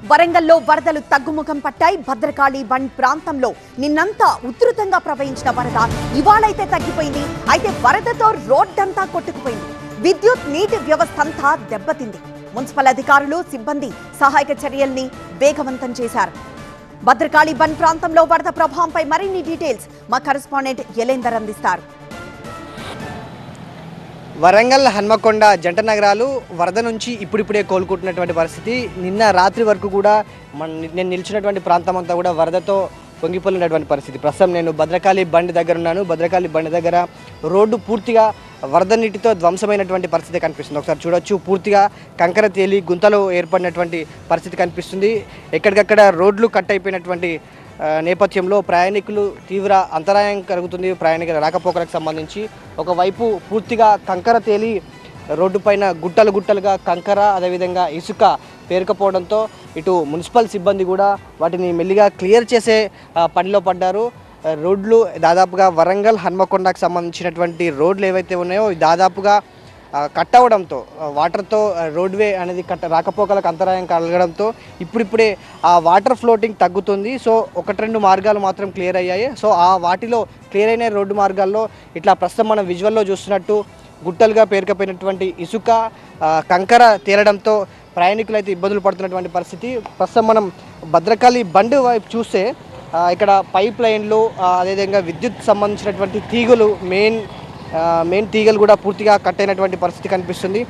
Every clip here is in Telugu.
వరంగల్లో వరదలు తగ్గుముఖం పట్టాయి. భద్రకాళి బండ్ ప్రాంతంలో నిన్నంతా ఉధృతంగా ప్రవహించిన వరద ఇవాళైతే తగ్గిపోయింది. అయితే వరదతో రోడ్డంతా కొట్టుకుపోయింది. విద్యుత్ నీటి వ్యవస్థ అంతా దెబ్బతింది. మున్సిపల్ అధికారులు సిబ్బంది సహాయక చర్యల్ని వేగవంతం చేశారు. భద్రకాళి బండ్ ప్రాంతంలో వరద ప్రభావంపై మరిన్ని డీటెయిల్స్ మా కరెస్పాండెంట్ యలేందర్ అందిస్తారు. వరంగల్ హన్మకొండ జంట నగరాలు వరద నుంచి ఇప్పుడిప్పుడే కోలుకుంటున్నటువంటి పరిస్థితి. నిన్న రాత్రి వరకు కూడా నేను నిలిచినటువంటి ప్రాంతం అంతా కూడా వరదతో పొంగిపోయినటువంటి పరిస్థితి. ప్రస్తుతం నేను భద్రకాళి బండి దగ్గర ఉన్నాను. భద్రకాళి బండి దగ్గర రోడ్డు పూర్తిగా వరద నీటితో ధ్వంసమైనటువంటి పరిస్థితి కనిపిస్తుంది. ఒకసారి చూడొచ్చు, పూర్తిగా కంకర తేలి గుంతలు ఏర్పడినటువంటి పరిస్థితి కనిపిస్తుంది. ఎక్కడికక్కడ రోడ్లు కట్ అయిపోయినటువంటి నేపథ్యంలో ప్రయాణికులు తీవ్ర అంతరాయం కలుగుతుంది. ప్రయాణికుల రాకపోకలకు సంబంధించి ఒకవైపు పూర్తిగా కంకర తేలి రోడ్డుపైన గుట్టలుగా కంకర అదేవిధంగా ఇసుక పేరుకపోవడంతో ఇటు మున్సిపల్ సిబ్బంది కూడా వాటిని మెల్లిగా క్లియర్ చేసే పనిలో పడ్డారు. రోడ్లు దాదాపుగా వరంగల్ హన్మకొండకు సంబంధించినటువంటి రోడ్లు ఏవైతే ఉన్నాయో దాదాపుగా కట్ అవడంతో వాటర్తో రోడ్వే అనేది రాకపోకలకు అంతరాయం కలగడంతో ఇప్పుడిప్పుడే ఆ వాటర్ ఫ్లోటింగ్ తగ్గుతుంది. సో 1-2 మార్గాలు మాత్రం క్లియర్ అయ్యాయి. సో ఆ వాటిలో క్లియర్ అయిన రోడ్డు మార్గాల్లో ఇట్లా ప్రస్తుతం మనం విజువల్లో చూస్తున్నట్టు గుట్టలుగా పేరుకపోయినటువంటి ఇసుక కంకర తేలడంతో ప్రయాణికులు అయితే ఇబ్బందులు పడుతున్నటువంటి పరిస్థితి. ప్రస్తుతం మనం భద్రకాళి బండ్ వైపు చూస్తే ఇక్కడ పైప్ లైన్లు అదేవిధంగా విద్యుత్ సంబంధించినటువంటి తీగలు మెయిన్ తీగలు కూడా పూర్తిగా కట్ అయినటువంటి పరిస్థితి కనిపిస్తుంది.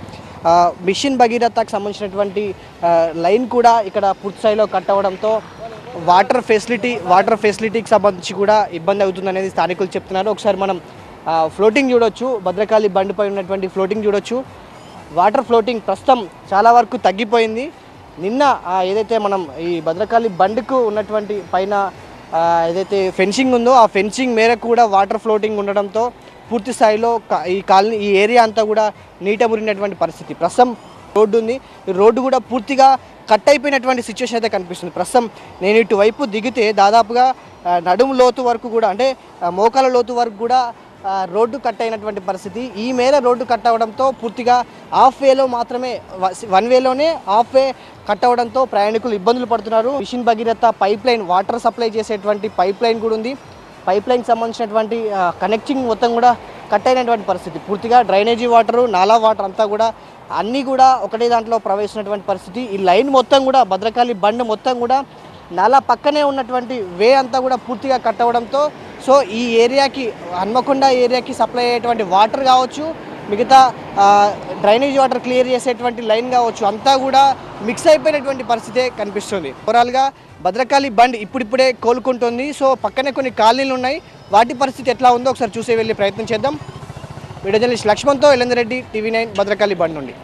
మిషన్ భగీరథకు సంబంధించినటువంటి లైన్ కూడా ఇక్కడ పూర్తి స్థాయిలో కట్ అవ్వడంతో వాటర్ ఫెసిలిటీకి సంబంధించి కూడా ఇబ్బంది అవుతుంది అనేది స్థానికులు చెప్తున్నారు. ఒకసారి మనం ఫ్లోటింగ్ చూడొచ్చు, భద్రకాళి బండిపై ఉన్నటువంటి ఫ్లోటింగ్ చూడొచ్చు. వాటర్ ఫ్లోటింగ్ ప్రస్తుతం చాలా వరకు తగ్గిపోయింది. నిన్న ఏదైతే మనం ఈ భద్రకాళి బండ్కు ఉన్నటువంటి పైన ఏదైతే ఫెన్సింగ్ ఉందో ఆ ఫెన్సింగ్ మేరకు కూడా వాటర్ ఫ్లోటింగ్ ఉండడంతో పూర్తి స్థాయిలో ఈ ఏరియా అంతా కూడా నీట మురిగినటువంటి పరిస్థితి. ప్రస్తుతం రోడ్డు ఉంది, ఈ రోడ్డు కూడా పూర్తిగా కట్ అయిపోయినటువంటి సిచ్యువేషన్ అయితే కనిపిస్తుంది. ప్రస్తుతం నేను ఇటువైపు దిగితే దాదాపుగా నడుము లోతు వరకు కూడా అంటే మోకాల లోతు వరకు కూడా రోడ్డు కట్ అయినటువంటి పరిస్థితి. ఈ మేర రోడ్డు కట్ అవ్వడంతో పూర్తిగా హాఫ్ వేలో మాత్రమే 1 వేలోనే హాఫ్ వే కట్ అవ్వడంతో ప్రయాణికులు ఇబ్బందులు పడుతున్నారు. Mission Bhagiratha pipe line water supply చేసేటువంటి పైప్ లైన్ కూడా ఉంది. పైప్ లైన్ సంబంధించినటువంటి కనెక్టింగ్ మొత్తం కూడా కట్ అయినటువంటి పరిస్థితి. పూర్తిగా డ్రైనేజీ వాటరు నాలా వాటర్ అంతా కూడా అన్నీ కూడా ఒకటే దాంట్లో ప్రవేశించినటువంటి పరిస్థితి. ఈ లైన్ మొత్తం కూడా భద్రకాళి బండ్ మొత్తం కూడా నాలా పక్కనే ఉన్నటువంటి వే అంతా కూడా పూర్తిగా కట్ అవ్వడంతో సో ఈ ఏరియాకి హన్మకొండ ఏరియాకి సప్లై అయ్యేటువంటి వాటర్ కావచ్చు, మిగతా డ్రైనేజ్ వాటర్ క్లియర్ చేసేటువంటి లైన్ కావచ్చు అంతా కూడా మిక్స్ అయిపోయినటువంటి పరిస్థితే కనిపిస్తుంది. ఓవరాల్గా భద్రకాళి బండ్ ఇప్పుడిప్పుడే కోలుకుంటుంది. సో పక్కనే కొన్ని కాలనీలు ఉన్నాయి, వాటి పరిస్థితి ఎట్లా ఉందో ఒకసారి చూసే వెళ్ళే ప్రయత్నం చేద్దాం. వీడియో జర్నలిస్ట్ లక్ష్మణ్తో యలేందర్ రెడ్డి, TV9 భద్రకాళి బండ్ నుండి.